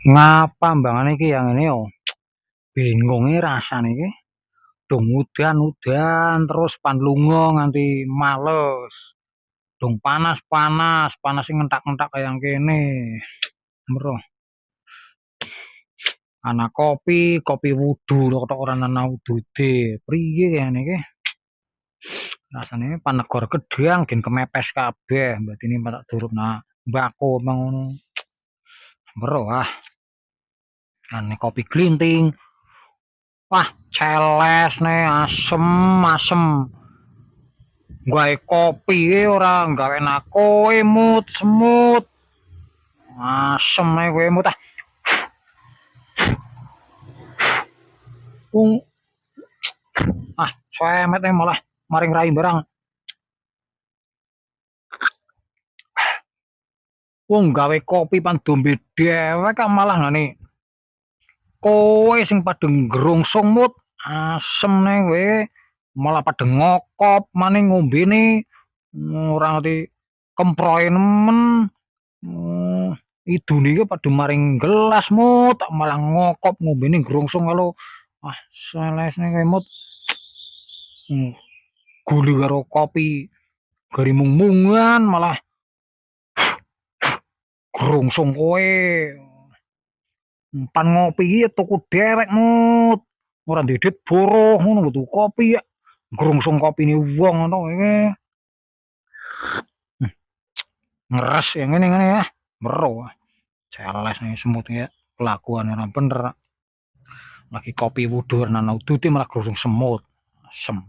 Ngapa mbangane iki yang ini yo? Bingung rasane iki. Dong udan-udan terus pan lunga nganti males. Dong panas-panas, panas sing ngentak-ngentak kaya kene. Meroh. Ana kopi, kopi wudu tok ora ana wudude. Priye kene iki? Rasane panegor gedang gen kemepes kabeh. Berarti ini tak duruk nak mbako ngono. Meroh ah. Ane kopi glinting. Wah, celes nih, asem, asem. Gawe kopi ora gawe nak kowe mut semut. Asem nih kowe mut ah. Wong semet nih malah maring rai barang. Wong gawe kopi pan dombe dhewek kok malah ngene. Kowe sing padha ngrungsung mut, asem nih kowe. Malah pada ngokop maning ngombene ora ngerti kemproe nemen. Idune iki padha maring gelas mut, malah ngokop ngombene grungsung kalau selesne kowe mut. Gulu karo kopi garimung-mungan malah grungsung kowe. Pan ngopi iki tuku dhewek mut. Ora ndedit boroh ngono tuku kopi ya. Grungsung kopine wong ngono iki. Ngeres yang ngene ya. Meroh. Celes nih semut ya. Kelakuan ora bener. Lagi kopi wudur nana uduti malah grungsung semut. Asem.